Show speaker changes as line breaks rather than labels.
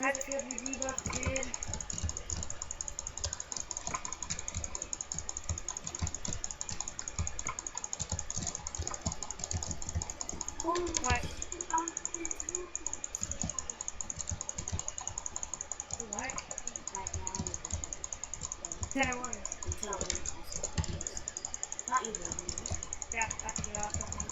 That's good, you debuff, kid. What? What? Then I won.
Not even.
Yeah, that's the awesome.